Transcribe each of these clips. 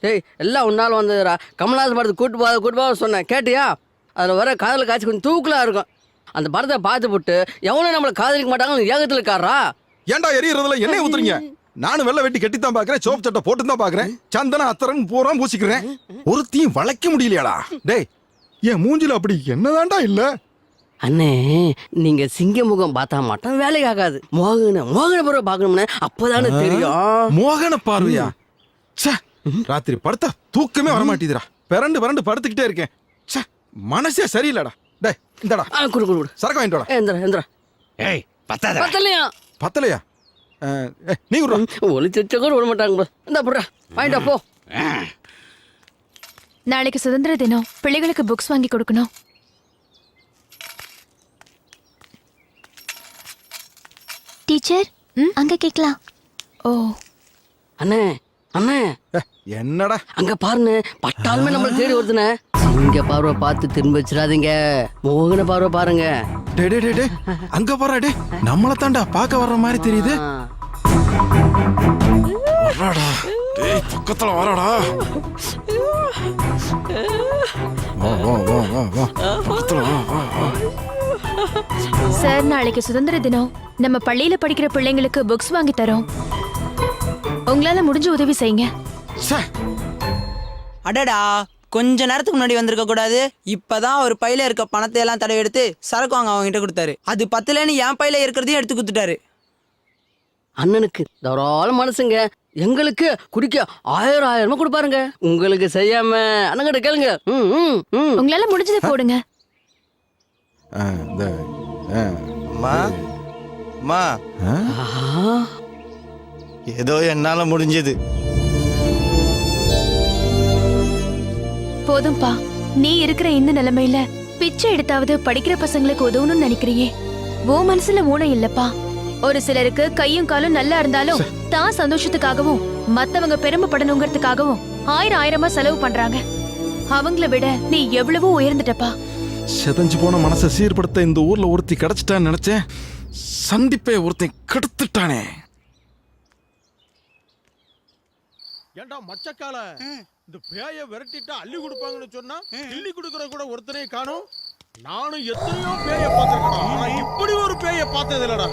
டேய் எல்லாம் உன்னால வந்ததுடா. கமல்ஹாசன் படத்துக்கு கூட்டு போக சொன்னேன், கேட்டியா? அதில் வர காதல் காட்சி கொஞ்சம் தூக்கலாக இருக்கும். அந்த படத்தை பார்த்து போட்டு எவனும் நம்மளை காதலிக்க மாட்டாங்கன்னு ஏகத்தில் இருக்காரா? ஏன்டா எரியறதுல எண்ணெய் ஊத்துறீங்க? நானும் வெள்ளை வெட்டி கட்டி தான் பாக்குறேன், சோப்பு சட்டை போட்டு தான் பாக்குறேன், சந்தன அத்தரன் பூரா பூசிக்கிறேன். ஒருத்தையும் வளைக்க முடியலையாடா? டேய் என் மூஞ்சில அப்படி என்னதான்டா இல்ல? அண்ணே, நீங்க சிங்க முகம் பார்த்தா மட்டும் வேலைக்கு ஆகாது. மோகன பருவ பார்க்கணும்னே, அப்போதானே தெரியும். மோகன பார்வையா? ச்சே, ராத்திரி படுத்தா தூக்கமே வரமாட்டேதுடா. பிறண்டு படுத்துக்கிட்டே இருக்கேன். ச்சே, மனசே சரியில்லடா. டேய் இந்தடா குடு சரக்கு வாங்கிட்டு வாடா. எந்திரா. ஏய் பத்தாத. பத்தலையா? நீ ஒளிச்ச கூட விட மாட்டாங்க. இந்த புடுறா, வாங்கிட்டா போ. நாளைக்கு சுதந்திர தினம், பிள்ளைகளுக்கு புக்ஸ் வாங்கி கொடுக்கணும். டீச்சர் அங்க கேக்கலாம். ஓ அண்ணே என்னடா அங்க பாருன்னு, பட்டாலுமே நம்மள தேடி வருதுண்ணே. சிங்க பார்வை பார்த்து திரும்ப வச்சிடாதீங்க, மோகன பார்வை பாருங்க. டே அங்க பாரு, டே நம்மள தாண்டா பாக்க வர்ற மாதிரி தெரியுது. வராடா, டேய் பக்கத்துல வராடா. வா பக்கத்துல வா. சார், நாளைக்கு சுதந்திர தினம், நம்ம பள்ளியில படிக்கிற பிள்ளைங்களுக்கு புக்ஸ் வாங்கி தரோம். உங்களால முடிஞ்ச உதவி செய்யுங்க. அடடா, கொஞ்ச நேரத்துக்கு முன்னாடி வந்திருக்க கூடாது. இப்பதான் ஒரு பையில இருக்க பணத்தை எல்லாம் தடவை எடுத்து சரக்கு வாங்க அவங்க கிட்ட கொடுத்தாரு. அது பத்தலன்னு என் பையில இருக்கிறதையும் எடுத்து கொடுத்துட்டாரு. அண்ணனுக்கு தாராள மனசுங்க. எங்களுக்கு குடிக்க 1000 கொடுப்பாருங்க. உங்களுக்கு செய்யாம அண்ணங்கிட்ட கேளுங்க. உங்களால முடிஞ்சதை போடுங்க. ஏதோ என்னால முடிஞ்சது. போதும்பா, நீ இருக்கிற இந்த நிலைமையில பிச்சை எடுத்தாவது படிக்கிற பசங்களுக்கு உதவணும்னு நினைக்கிறியே, ஓ மனசுல ஊனம் இல்லப்பா. ஒரு சிலருக்கு கையும் காலும் நல்லா இருந்தாலும் தான் சந்தோஷத்துக்காகவும் மத்தவங்க பெருமைப்படணுங்கிறதுக்காகவும் ஆயிரமா செலவு பண்றாங்க. அவங்கள விட நீ எவ்வளவோ உயர்ந்துட்டப்பா. செதஞ்சு போன மனசை சீர்படுத்த இந்த ஊர்ல ஒருத்தி கிடைச்சிட்டான்னு நினைச்சேன். சந்திப்பே ஒருத்தன் கெடுத்துட்டானே. ஏண்டா மச்சக்கால, இந்த பேய விரட்டிட்டா அள்ளி கொடுப்பாங்கன்னு சொன்னா கிள்ளி கொடுக்கற கூட ஒருத்தனே காணோம். நானும் எத்தனையோ பேய பார்த்தேன்டா, இப்படி ஒரு பேய பார்த்தது இல்லடா.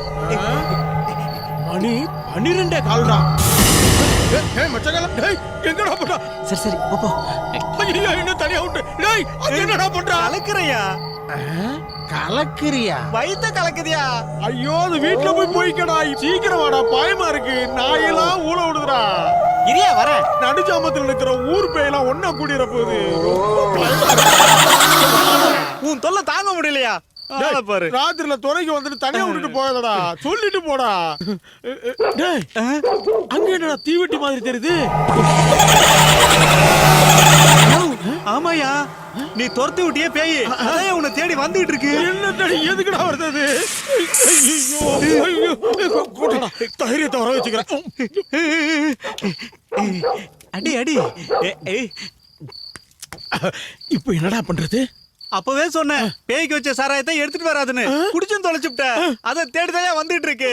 மணி 12 கால்டா. ஏய் மச்சக்கால, டேய் எங்கடா போடா? சரி போ. ஐயோ, என்ன தனியா விட்டு. டேய் அது என்னடா பண்ற? கலக்குறியா? கலக்குறியா? வயித்த கலக்குதியா? ஐயோ, அது வீட்டுல போய்க்கடா. சீக்கிரம் வாடா, பயமா இருக்கு. நாயெல்லாம் ஊழ விடுதுடா. இரியா வர. நடுஜாமத்துல இருக்கிற ஊர் பேயெல்லாம் ஒன்னா கூடிற போகுது. உன் தொல்லை தாங்க முடியலையா? பாரு, ராத்திரில துறைக்கு வந்துட்டு தனியா விட்டுட்டு போயதடா. சொல்லிட்டு போடா. டேய், அங்க என்னடா தீவெட்டி மாதிரி தெரியுது? ஆமாயா, நீ துரத்தி விட்டியே பேய், அதையே உன்னை தேடி வந்துட்டு இருக்கு. என்ன எதுக்குடா வருது? ஐயோ கூட்டடா, தைரியத்தை வர வச்சுக்கிறேன். அடி இப்ப என்னடா பண்றது? அப்பவே சொன்னேன், பேய்க்கு வச்ச சாராயத்தை எடுத்துட்டு வராதுன்னு. குடிச்சும் தொலைச்சுட்ட, அதை தேடிதான் வந்துட்டு இருக்கு.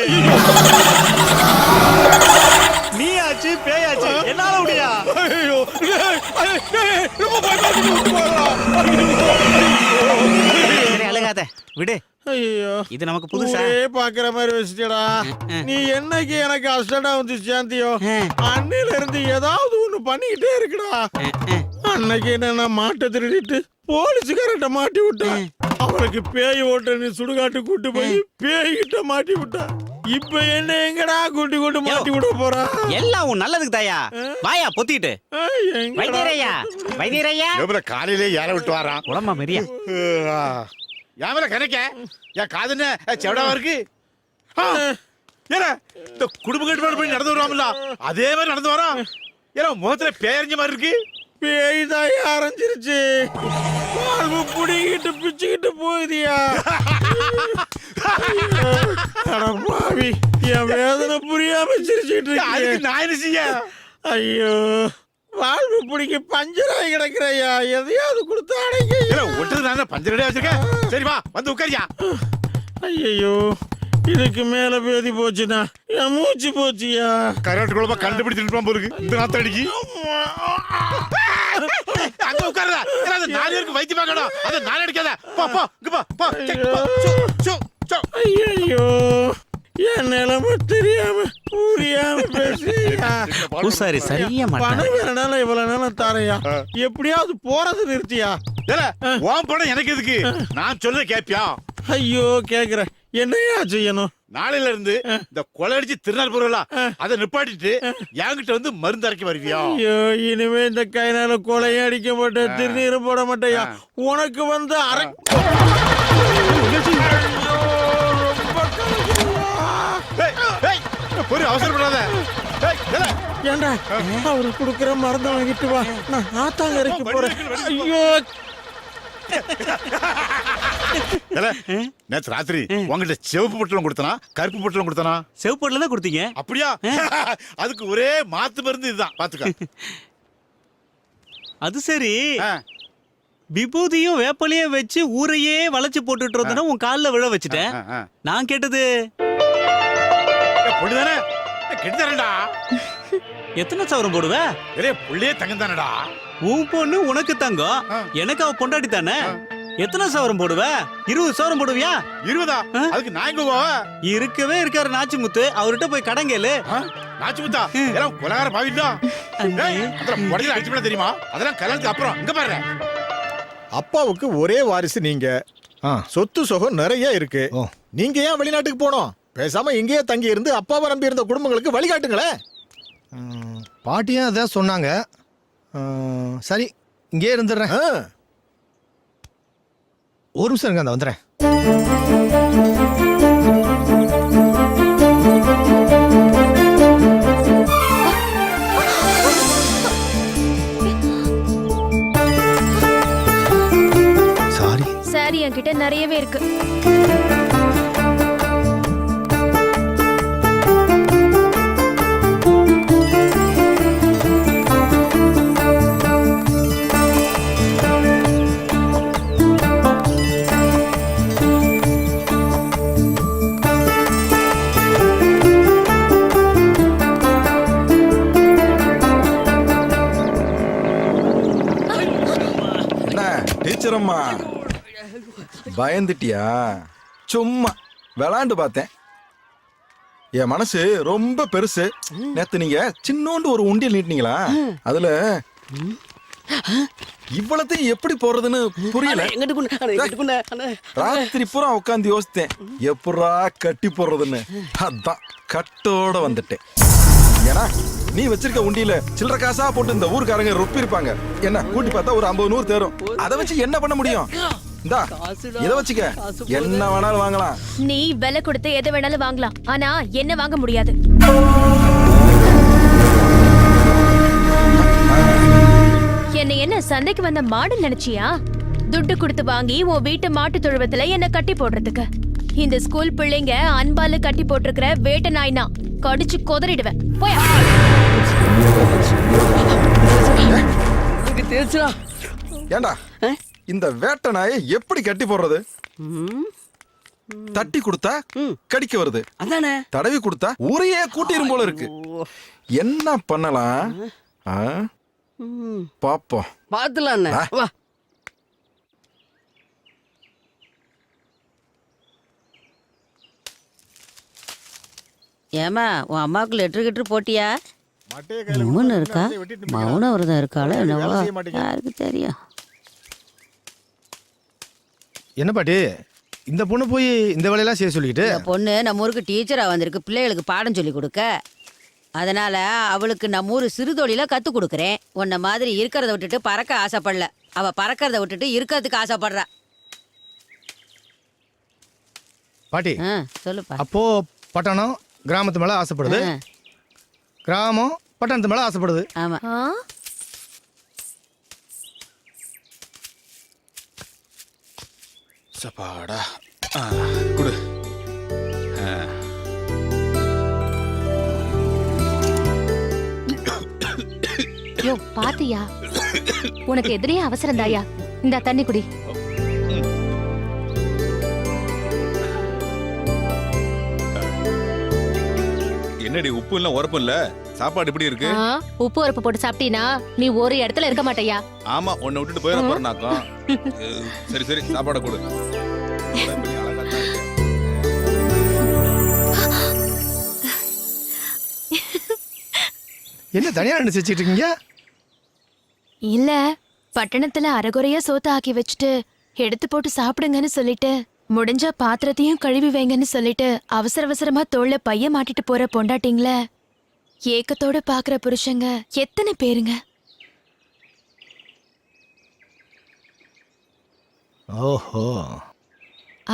நீ ஆச்சு பேயாச்சு, என்னால முடியா? அழுகாத, விடு. ஐயோ, இது நமக்கு புதுசா பாக்குற மாதிரி வச்சுட்டா. நீ என்னைக்கு எனக்கு அஸ்டண்டா வந்து சேர்ந்தியோ, அன்னையில இருந்து ஏதாவது ஒண்ணு பண்ணிக்கிட்டே இருக்குடா. அன்னைக்கு என்ன மாட்டை திருடிட்டு போலீஸுக்காரட்ட மாட்டி விட்டான். அவனுக்கு பேய் ஓட்ட சுடுகாட்டு கூட்டு போய் பேய்கிட்ட மாட்டி விட்டான். இப்ப என்ன எங்கடா கூட்டி மாட்டி விட போறா? எல்லாம் உன் நல்லதுக்கு தாயா. வாயா பொத்திட்டு. வைத்தியரையா காலையிலே யார விட்டு வரான்? உடம்பா மெரியா யாமல கணக்க என் காதுன்னு செவடாவா இருக்கு. ஏன்னா இந்த குடும்ப கட்டுப்பாடு போய் நடந்து வருவாங்கல்ல, அதே மாதிரி நடந்து வரான். ஏன்னா முகத்துல பேரஞ்ச மாதிரி இருக்கு. பேய் தான் அரைஞ்சிருச்சு. வாழ்வு புடிங்கிட்டு பிச்சுக்கிட்டு போகுதியா? பாவி, என் வேதனை புரியாம சிரிச்சுட்டு இருக்கு. நான் என்ன செய்ய? ஐயோ, வாழ்வு பிடிக்க பஞ்சராய் கிடக்குறையா. எதையாவது கொடுத்து அடைக்க. ஒட்டுறது நான் பஞ்சரடியா வச்சிருக்கேன். சரி வா வந்து உட்காரியா. ஐயோ, இதுக்கு மேல பேதி போச்சுன்னா என் மூச்சு போச்சியா. கராட்டு குழம்பா கண்டுபிடிச்சிட்டு போருக்கு இந்த நாத்தடிக்கு. அங்க உட்காருடா. ஏன்னா அந்த 4 பேருக்கு வைத்தியம் பார்க்கணும். அதை நான் அடிக்காத. போ போ இங்க போ போ. ஐயோ என் நிலைமை தெரியாம புரியாம பேசியா. பூசாரி சரியா மாட்டான். பணம் வேறனால இவ்வளவு நேரம் தாரையா, எப்படியாவது போறது நிறுத்தியா. உன் படம் எனக்கு எதுக்கு? நான் சொல்ல கேப்பியா? ஐயோ கேக்குறேன், என்னையா செய்யணும்? நாளையில இருந்து இந்த கொலை அடிச்சு திருநாள் பொருளா அதை நிப்பாட்டிட்டு என்கிட்ட வந்து மருந்து அரைக்க வருவியா? ஐயோ இனிமே இந்த கைனால கொலையும் அடிக்க மாட்டேன், திருநீரும் போட மாட்டேயா. உனக்கு வந்து ஒரு அவசரப்படாத. ஏண்டா அவரு குடுக்கிற மருந்து வாங்கிட்டு வா, நான் ஆத்தாங்கரைக்கு போறேன். ஐயோ நேற்று ராத்திரி உங்ககிட்ட சிவப்பு பொட்டலம் கொடுத்தனா கருப்பு பொட்டலம் கொடுத்தனா? செவப்போட்ல தான் கொடுத்தீங்க. அப்படியா? அதுக்கு ஒரே மாத்து மருந்து இதுதான், பாத்துக்க. அது சரி, விபூதியும் வேப்பலையும் வச்சு ஊரையே வளைச்சு போட்டுட்டு இருந்தனா உன் கால்ல விழ வச்சுட்டேன். நான் கேட்டது பொண்ணுதானே கெடுத்தாரண்டா. எத்தனை சவரம் போடுவ? ஒரே புள்ளையே தங்கம் தானடா. உன் பொண்ணு உனக்கு தங்கம், எனக்கு அவ பொண்டாட்டி தானே. எத்தனை சவரம் போடுவ? 20 சவரம் போடுவியா? 20? அதுக்கு நான் எங்க போவ? இருக்கவே இருக்காரு நாச்சிமுத்து, அவர்கிட்ட போய் கடன் கேளு. நாச்சிமுத்தா எல்லாம் கொலகார பாவிடா. உடனே அடிச்சு விட தெரியுமா? அதெல்லாம் கல்யாணத்துக்கு அப்புறம். இங்க பாரு, அப்பாவுக்கு ஒரே வாரிசு நீங்க. சொத்து சுகம் நிறைய இருக்கு. நீங்க ஏன் வெளிநாட்டுக்கு போனோம்? பேசாம இங்கேயே தங்கி இருந்து அப்பாவை நம்பி இருந்த குடும்பங்களுக்கு வழிகாட்டுங்களேன். பாட்டியும் அதான் சொன்னாங்க. சரி, இங்கே இருந்துடுறேன். ஒரு நிமிஷம் இருங்க, அந்த வந்துடுறேன். சாரி. சாரி என்கிட்ட நிறையவே இருக்கு. டீச்சரம்மா பயந்துட்டியா? சும்மா விளாண்டு பார்த்தேன். என் மனசு ரொம்ப பெருசு. நேத்து நீங்க சின்னோண்டு ஒரு உண்டியல் நீட்டினீங்களா, அதுல இவ்வளத்தையும் எப்படி போறதுன்னு புரியல. ராத்திரி பூரா உட்காந்து யோசித்தேன் எப்படா கட்டி போடுறதுன்னு. அதான் கட்டோட வந்துட்டேன். ஏன்னா நீ வச்சிருக்க உண்டியில சில்லற காசா போட்டு இந்த ஊருக்காரங்க ரொப்பி இருப்பாங்க. என்ன கூட்டி பார்த்தா ஒரு 50-100 தேரும். அதை வச்சு என்ன பண்ண முடியும்? இந்தா இத வச்சுக்க, என்ன வேணாலும் வாங்கலாம். நீ விலை கொடுத்து எதை வேணாலும் வாங்கலாம், ஆனா என்ன வாங்க முடியாது. என்ன என்ன சந்தைக்கு வந்த மாடு நினைச்சியா? துட்டு கொடுத்து வாங்கி உன் வீட்டு மாட்டு தொழுவத்துல என்ன கட்டி போடுறதுக்கு. இந்த ஸ்கூல் பிள்ளைங்க அன்பால கட்டி போட்டிருக்கிற வேட்டை நாய்னா கடிச்சு கொதறிடுவேன். போயா. ஏண்டா இந்த வேட்டை நாயை எப்படி கட்டி போடுறது? தட்டி கொடுத்தா கடிக்க வருது, அதானே தடவி கொடுத்தா ஊரையே கூட்டிரும் போல இருக்கு. என்ன பண்ணலாம்? பாப்போம், பாத்துலாம். வா. ஏமா உன் அம்மாவுக்கு லெட்டர் போட்டியா? மூணு இருக்கா, மௌன விரதம் இருக்காளோ என்னவோ யாருக்கு தெரியும். என்ன பாட்டி, இந்த பொண்ணு போய் இந்த வேலையெல்லாம் செய்ய சொல்லிக்கிட்டு? இந்த பொண்ணு நம்ம ஊருக்கு டீச்சரா வந்திருக்கு, பிள்ளைகளுக்கு பாடம் சொல்லி கொடுக்க. அதனால அவளுக்கு நம்ம ஊர் சிறு தொழில கத்து கொடுக்குறேன். உன்ன மாதிரி இருக்கிறத விட்டுட்டு பறக்க ஆசைப்படல, அவ பறக்கிறத விட்டுட்டு இருக்கிறதுக்கு ஆசைப்படுறா. பாட்டி சொல்லுப்பா. அப்போ பட்டணம் கிராமத்து மேல ஆசைப்படுது, கிராமம் பட்டணத்து மேல ஆசைப்படுது. ஆமா. சப்பாடா குடு. யோ பாத்தியா, உனக்கு எதிரே அவசரம் தாயா. இந்த தண்ணி குடி. என்னடி உப்பு இல்ல உரப்பு இல்ல சாப்பாடு இப்படி இருக்கு உப்பு உரப்பு போட்டு சாப்பிட்டீனா நீ ஒரு இடத்துல இருக்க மாட்டேயா. ஆமா உன்னை விட்டுட்டு போயிட போறேனாக்கும். சரி சரி சாப்பாடை கொடு. என்ன தனியா நினைச்சு வச்சிட்டு இருக்கீங்க? இல்ல பட்டணத்துல அரைகுறையா சோத்த ஆக்கி வச்சுட்டு எடுத்து போட்டு சாப்பிடுங்கன்னு சொல்லிட்டு முடிஞ்ச பாத்திரத்தையும் கழுவி வைங்கன்னு சொல்லிட்டு அவசர அவசரமா தோள்ல பைய மாட்டிட்டு போற பொண்டாட்டிங்கள ஏக்கத்தோட பாக்குற புருஷங்க எத்தனை பேருங்க? ஓஹோ.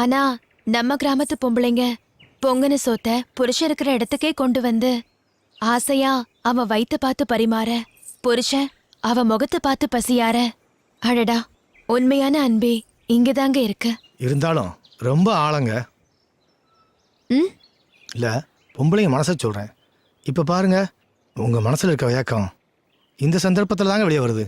ஆனா நம்ம கிராமத்து பொம்பளைங்க பொங்கன சோத்த புருஷன் இருக்கிற இடத்துக்கே கொண்டு வந்து ஆசையா அவ வயித்த பார்த்து பரிமாற, புருஷன் அவ முகத்தை பார்த்து பசியார. அடடா, உண்மையான அன்பே இங்கதாங்க இருக்கு. இருந்தாலும் ரொம்ப ஆழங்க. ம்? இல்ல பொம்பளைங்க மனசை சொல்றேன். இப்ப பாருங்க, உங்க மனசுல இருக்க ஏக்கம் இந்த சந்தர்ப்பத்துல தாங்க வெளியே வருது.